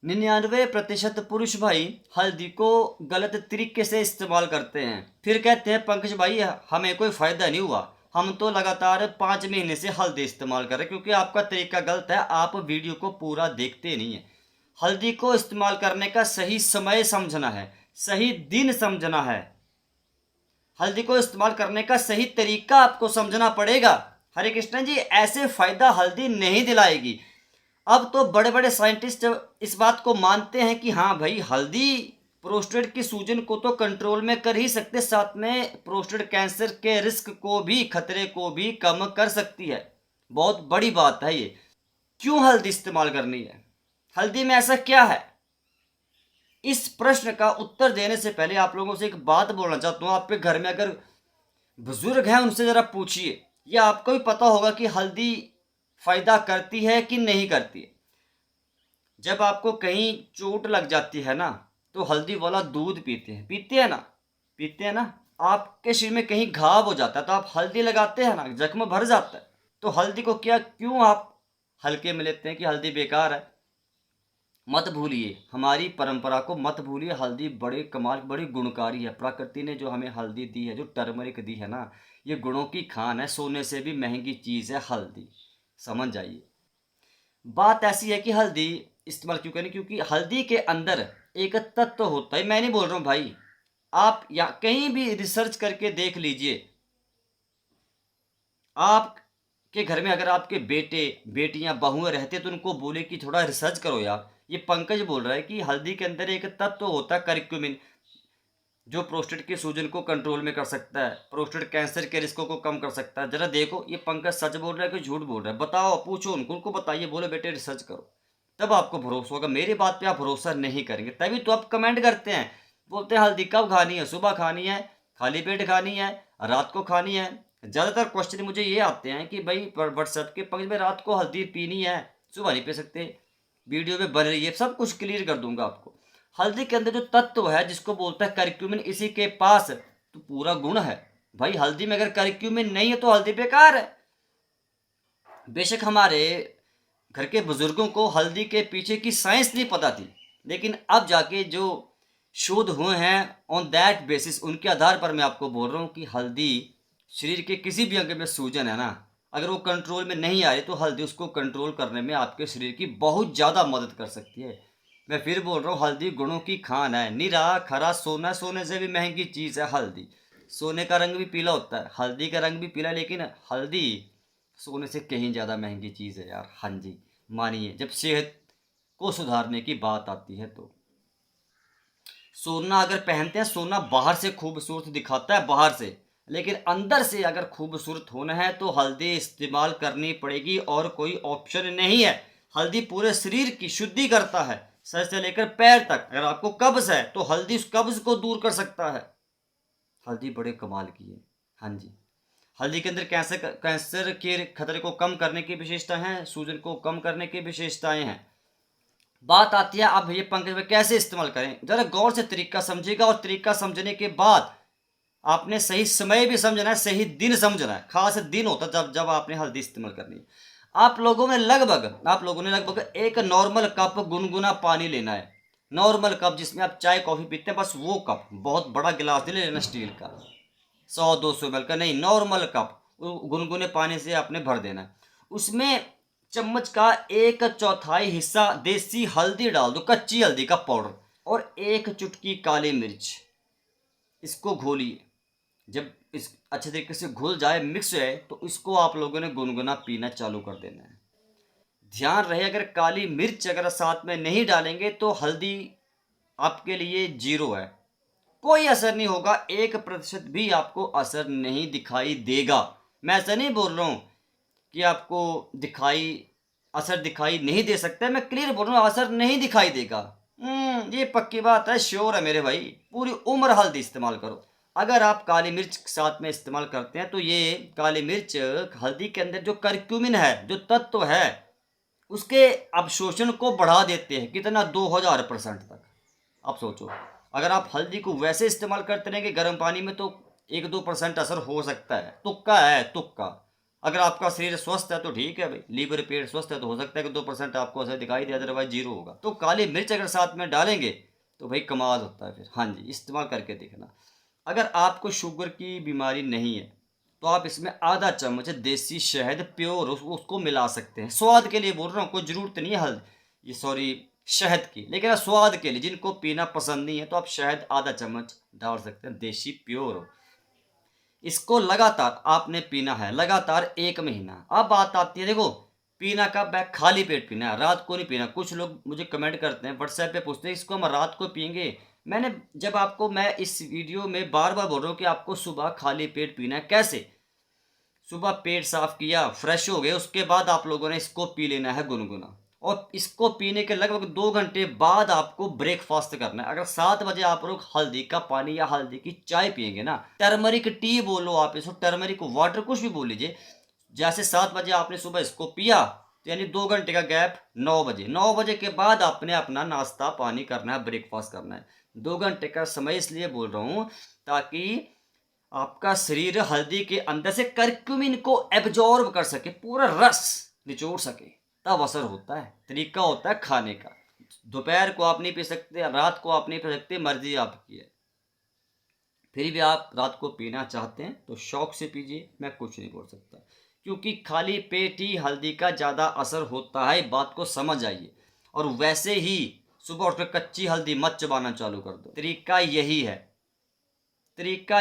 99% पुरुष भाई हल्दी को गलत तरीके से इस्तेमाल करते हैं। फिर कहते हैं पंकज भाई हमें कोई फ़ायदा नहीं हुआ, हम तो लगातार 5 महीने से हल्दी इस्तेमाल कर रहे हैं। क्योंकि आपका तरीका गलत है, आप वीडियो को पूरा देखते नहीं है। हल्दी को इस्तेमाल करने का सही समय समझना है, सही दिन समझना है। हल्दी को इस्तेमाल करने का सही तरीका आपको समझना पड़ेगा। हरे कृष्ण जी, ऐसे फ़ायदा हल्दी नहीं दिलाएगी। अब तो बड़े बड़े साइंटिस्ट इस बात को मानते हैं कि हाँ भाई, हल्दी प्रोस्टेट की सूजन को तो कंट्रोल में कर ही सकते, साथ में प्रोस्टेट कैंसर के रिस्क को भी, खतरे को भी कम कर सकती है। बहुत बड़ी बात है ये। क्यों हल्दी इस्तेमाल करनी है? हल्दी में ऐसा क्या है? इस प्रश्न का उत्तर देने से पहले आप लोगों से एक बात बोलना चाहता हूँ। आपके घर में अगर बुजुर्ग हैं उनसे ज़रा पूछिए, या आपको भी पता होगा कि हल्दी फ़ायदा करती है कि नहीं करती है। जब आपको कहीं चोट लग जाती है ना, तो हल्दी वाला दूध पीते हैं ना, पीते हैं ना। आपके शरीर में कहीं घाव हो जाता है तो आप हल्दी लगाते हैं ना, जख्म भर जाता है। तो हल्दी को क्यों आप हल्के में लेते हैं कि हल्दी बेकार है? मत भूलिए, हमारी परंपरा को मत भूलिए। हल्दी बड़े कमाल, बड़ी गुणकारी है। प्रकृति ने जो हमें हल्दी दी है, जो टर्मरिक दी है ना, ये गुणों की खान है। सोने से भी महंगी चीज़ है हल्दी, समझ जाइए। बात ऐसी है कि हल्दी इस्तेमाल क्यों करें? क्योंकि हल्दी के अंदर एक तत्व होता है। मैं नहीं बोल रहा हूँ भाई, आप या कहीं भी रिसर्च करके देख लीजिए। आपके घर में अगर आपके बेटे बेटियां बहुएं रहते तो उनको बोले कि थोड़ा रिसर्च करो यार। ये पंकज बोल रहा है कि हल्दी के अंदर एक तत्व होता है करक्यूमिन, जो प्रोस्टेट की सूजन को कंट्रोल में कर सकता है, प्रोस्टेट कैंसर के रिस्कों को कम कर सकता है। जरा देखो ये पंकज सच बोल रहा है कि झूठ बोल रहा है? बताओ, पूछो उनको बताइए, बोलो बेटे रिसर्च करो, तब आपको भरोसा होगा। मेरी बात पे आप भरोसा नहीं करेंगे तभी तो आप कमेंट करते हैं, बोलते हैं हल्दी कब खानी है, सुबह खानी है, खाली पेट खानी है, रात को खानी है। ज़्यादातर क्वेश्चन मुझे ये आते हैं कि भाई व्हाट्सएप के पंकज में रात को हल्दी पीनी है, सुबह नहीं पी सकते। वीडियो में बन रही है, सब कुछ क्लियर कर दूंगा आपको। हल्दी के अंदर जो तत्व है जिसको बोलता है करक्यूमिन, इसी के पास तो पूरा गुण है। भाई हल्दी में अगर करक्यूमिन नहीं है तो हल्दी बेकार है। बेशक हमारे घर के बुजुर्गों को हल्दी के पीछे की साइंस नहीं पता थी, लेकिन अब जाके जो शोध हुए हैं ऑन दैट बेसिस, उनके आधार पर मैं आपको बोल रहा हूँ कि हल्दी शरीर के किसी भी अंग में सूजन है ना, अगर वो कंट्रोल में नहीं आ रही तो हल्दी उसको कंट्रोल करने में आपके शरीर की बहुत ज़्यादा मदद कर सकती है। मैं फिर बोल रहा हूँ, हल्दी गुणों की खान है। निरा खरा सोना, सोने से भी महंगी चीज़ है हल्दी। सोने का रंग भी पीला होता है, हल्दी का रंग भी पीला, लेकिन हल्दी सोने से कहीं ज़्यादा महंगी चीज़ है यार। हाँ जी, मानिए, जब सेहत को सुधारने की बात आती है तो सोना अगर पहनते हैं, सोना बाहर से खूबसूरत दिखाता है बाहर से, लेकिन अंदर से अगर खूबसूरत होना है तो हल्दी इस्तेमाल करनी पड़ेगी और कोई ऑप्शन नहीं है। हल्दी पूरे शरीर की शुद्धि करता है, सर से लेकर पैर तक। अगर आपको कब्ज है तो हल्दी उस कब्ज को दूर कर सकता है। हल्दी बड़े कमाल की है। हाँ जी, हल्दी के अंदर कैंसर के खतरे को कम करने की विशेषताएं हैं, सूजन को कम करने की विशेषताएं हैं। बात आती है अब ये पंकज में कैसे इस्तेमाल करें। जरा गौर से तरीका समझिएगा, और तरीका समझने के बाद आपने सही समय भी समझना है, सही दिन समझना है। खास दिन होता है जब जब आपने हल्दी इस्तेमाल करनी है। आप लोगों ने लगभग एक नॉर्मल कप गुनगुना पानी लेना है। नॉर्मल कप जिसमें आप चाय कॉफ़ी पीते हैं, बस वो कप, बहुत बड़ा गिलास नहीं लेना स्टील का, 100-200 ml का नहीं, नॉर्मल कप गुनगुने पानी से आपने भर देना है। उसमें चम्मच का 1/4 हिस्सा देसी हल्दी डाल दो, कच्ची हल्दी का पाउडर, और 1 चुटकी काली मिर्च। इसको घोलिए। जब इस अच्छे तरीके से घुल जाए, मिक्स हो जाए, तो इसको आप लोगों ने गुनगुना पीना चालू कर देना है। ध्यान रहे, अगर काली मिर्च अगर साथ में नहीं डालेंगे तो हल्दी आपके लिए जीरो है, कोई असर नहीं होगा, 1% भी आपको असर नहीं दिखाई देगा। मैं ऐसा नहीं बोल रहा हूँ कि आपको असर दिखाई नहीं दे सकता है, मैं क्लियर बोल रहा हूँ, असर नहीं दिखाई देगा। ये पक्की बात है, श्योर है मेरे भाई। पूरी उम्र हल्दी इस्तेमाल करो। अगर आप काली मिर्च साथ में इस्तेमाल करते हैं तो ये काली मिर्च हल्दी के अंदर जो करक्यूमिन है, जो तत्व है, उसके अवशोषण को बढ़ा देते हैं। कितना? 2000% तक। आप सोचो, अगर आप हल्दी को वैसे इस्तेमाल करते रहेंगे गर्म पानी में तो 1-2% असर हो सकता है, तुक्का है, तुक्का। अगर आपका शरीर स्वस्थ है तो ठीक है भाई, लीवर पेट स्वस्थ है तो हो सकता है कि 2% आपको असर दिखाई दे, अदरवाइज जीरो होगा। तो काली मिर्च अगर साथ में डालेंगे तो भाई कमाल होता है फिर। हाँ जी, इस्तेमाल करके देखना। अगर आपको शुगर की बीमारी नहीं है तो आप इसमें आधा चम्मच देसी शहद प्योर उसको मिला सकते हैं। स्वाद के लिए बोल रहा हूँ, कोई ज़रूरत नहीं है ये सॉरी शहद की, लेकिन स्वाद के लिए जिनको पीना पसंद नहीं है तो आप शहद आधा चम्मच डाल सकते हैं, देसी प्योर हो। इसको लगातार आपने पीना है, लगातार 1 महीना। अब बात आती है, देखो पीना कब है, खाली पेट पीना है, रात को नहीं पीना। कुछ लोग मुझे कमेंट करते हैं, व्हाट्सएप पे पूछते हैं इसको हम रात को पियेंगे। मैं इस वीडियो में बार बार बोल रहा हूँ कि आपको सुबह खाली पेट पीना है। कैसे? सुबह पेट साफ किया, फ्रेश हो गए, उसके बाद आप लोगों ने इसको पी लेना है गुनगुना। और इसको पीने के लगभग 2 घंटे बाद आपको ब्रेकफास्ट करना है। अगर 7 बजे आप लोग हल्दी का पानी या हल्दी की चाय पियेंगे ना, टर्मरिक टी बोलो आप इसको, टर्मरिक वाटर कुछ भी बोल लीजिए। जैसे 7 बजे आपने सुबह इसको पिया तो यानी 2 घंटे का गैप, 9 बजे, 9 बजे के बाद आपने अपना नाश्ता पानी करना है, ब्रेकफास्ट करना है। 2 घंटे का समय इसलिए बोल रहा हूँ ताकि आपका शरीर हल्दी के अंदर से करक्यूमिन को एब्जॉर्ब कर सके, पूरा रस निचोड़ सके, तब असर होता है। तरीका होता है खाने का। दोपहर को आप नहीं पी सकते, रात को आप नहीं पी सकते, मर्जी आपकी है। फिर भी आप रात को पीना चाहते हैं तो शौक से पीजिए, मैं कुछ नहीं बोल सकता, क्योंकि खाली पेट ही हल्दी का ज़्यादा असर होता है, बात को समझ आइए। और वैसे ही सुबह उठकर कच्ची हल्दी मत चबाना चालू कर दो। तरीका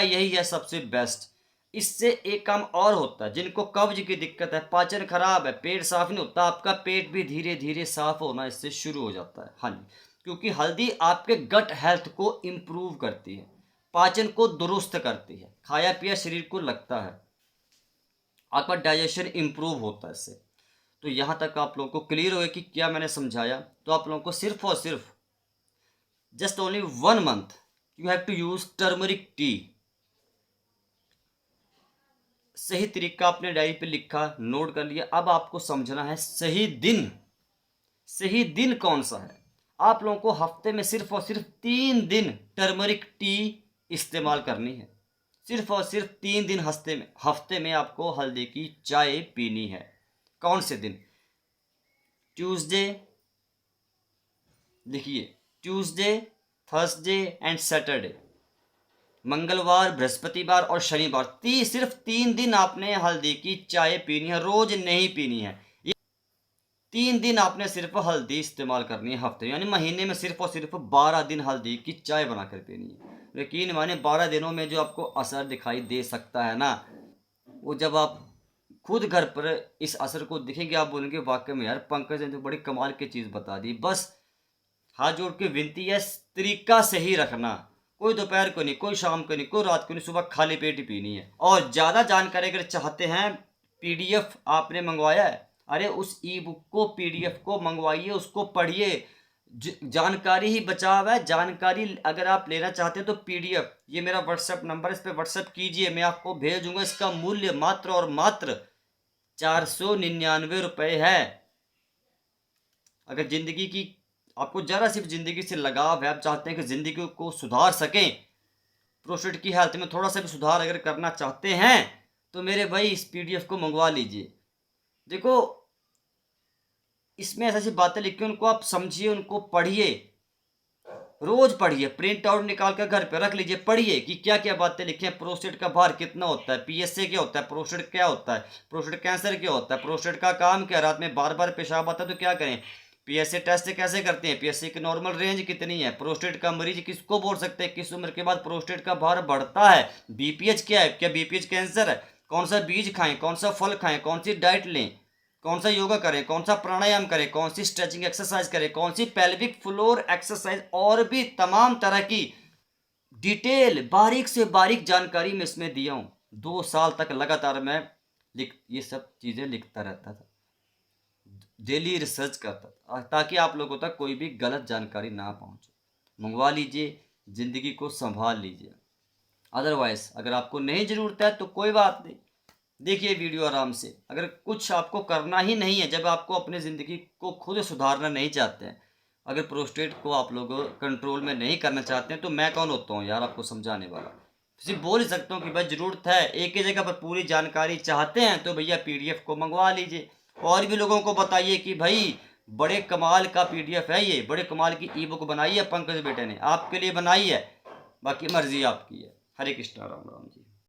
यही है सबसे बेस्ट। इससे एक काम और होता है, जिनको कब्ज की दिक्कत है, पाचन खराब है, पेट साफ नहीं होता, आपका पेट भी धीरे धीरे साफ होना इससे शुरू हो जाता है। हाँ जी, क्योंकि हल्दी आपके गट हेल्थ को इम्प्रूव करती है, पाचन को दुरुस्त करती है, खाया पिया शरीर को लगता है, आपका डाइजेशन इम्प्रूव होता है इससे। तो यहाँ तक आप लोगों को क्लियर हो गया कि क्या मैंने समझाया। तो आप लोगों को सिर्फ और सिर्फ just only 1 month you have to use turmeric tea. सही तरीका आपने डायरी पे लिखा, नोट कर लिया। अब आपको समझना है सही दिन कौन सा है। आप लोगों को हफ्ते में सिर्फ और सिर्फ 3 दिन टर्मरिक टी इस्तेमाल करनी है। सिर्फ और सिर्फ 3 दिन हफ्ते में आपको हल्दी की चाय पीनी है। कौन से दिन? ट्यूसडे, देखिए ट्यूसडे, थर्सडे एंड सैटरडे, मंगलवार, बृहस्पतिवार और शनिवार। सिर्फ 3 दिन आपने हल्दी की चाय पीनी है, रोज नहीं पीनी है। 3 दिन आपने सिर्फ हल्दी इस्तेमाल करनी है हफ्ते, यानी महीने में सिर्फ और सिर्फ 12 दिन हल्दी की चाय बनाकर पीनी है। यकीन माने 12 दिनों में जो आपको असर दिखाई दे सकता है ना, वो जब आप खुद घर पर इस असर को दिखेंगे आप बोलेंगे वाकई में यार पंकज ने तो बड़ी कमाल की चीज़ बता दी। बस हाथ जोड़ के विनती है, तरीका सही रखना। कोई दोपहर को नहीं, कोई शाम को नहीं, कोई रात को नहीं, सुबह खाली पेट ही पीनी है। और ज़्यादा जानकारी अगर चाहते हैं, पीडीएफ आपने मंगवाया है, अरे उस ई बुक को, पीडीएफ को मंगवाइए, उसको पढ़िए। जानकारी ही बचाव है। जानकारी अगर आप लेना चाहते हैं तो पीडीएफ, ये मेरा व्हाट्सएप नंबर, इस पर व्हाट्सएप कीजिए, मैं आपको भेज दूंगा। इसका मूल्य मात्र और मात्र 499 रुपये है। अगर ज़िंदगी की आपको ज़रा सिर्फ ज़िंदगी से लगाव है, आप चाहते हैं कि ज़िंदगी को सुधार सकें, प्रोस्टेट की हेल्थ में थोड़ा सा भी सुधार अगर करना चाहते हैं तो मेरे भाई इस पीडीएफ को मंगवा लीजिए। देखो इसमें ऐसी ऐसी बातें लिखी, उनको आप समझिए, उनको पढ़िए, रोज पढ़िए, प्रिंट आउट निकाल कर घर पे रख लीजिए, पढ़िए कि क्या क्या बातें लिखी हैं। प्रोस्टेट का भार कितना होता है, पीएसए क्या होता है, प्रोस्टेट क्या होता है, प्रोस्टेट कैंसर क्या होता है, प्रोस्टेट का काम क्या, रात में बार बार पेशाब आता है तो क्या करें, पीएसए टेस्ट कैसे करते हैं, पीएसए की नॉर्मल रेंज कितनी है, प्रोस्टेट का मरीज किसको बोल सकते हैं, किस उम्र के बाद प्रोस्टेट का भार बढ़ता है, बीपीएच क्या है, क्या बीपीएच कैंसर है, कौन सा बीज खाएं, कौन सा फल खाएं, कौन सी डाइट लें, कौन सा योगा करें, कौन सा प्राणायाम करें, कौन सी स्ट्रेचिंग एक्सरसाइज करें, कौन सी पेल्विक फ्लोर एक्सरसाइज, और भी तमाम तरह की डिटेल बारीक से बारीक जानकारी मैं इसमें दिया हूँ। 2 साल तक लगातार मैं ये सब चीज़ें लिखता रहता था, डेली रिसर्च करता था, ताकि आप लोगों तक कोई भी गलत जानकारी ना पहुँचे। मंगवा लीजिए, ज़िंदगी को संभाल लीजिए। अदरवाइज अगर आपको नहीं ज़रूरत है तो कोई बात नहीं, देखिए वीडियो आराम से। अगर कुछ आपको करना ही नहीं है, जब आपको अपनी ज़िंदगी को खुद सुधारना नहीं चाहते हैं, अगर प्रोस्टेट को आप लोग कंट्रोल में नहीं करना चाहते हैं, तो मैं कौन होता हूँ यार आपको समझाने वाला। सिर्फ बोल ही सकता हूँ कि भाई ज़रूरत है, एक ही जगह पर पूरी जानकारी चाहते हैं तो भैया पीडीएफ को मंगवा लीजिए। और भी लोगों को बताइए कि भाई बड़े कमाल का पीडीएफ है ये, बड़े कमाल की ई बुक बनाई है पंकज बेटे ने, आपके लिए बनाई है, बाकी मर्जी आपकी है। हरे कृष्णा, राम राम जी।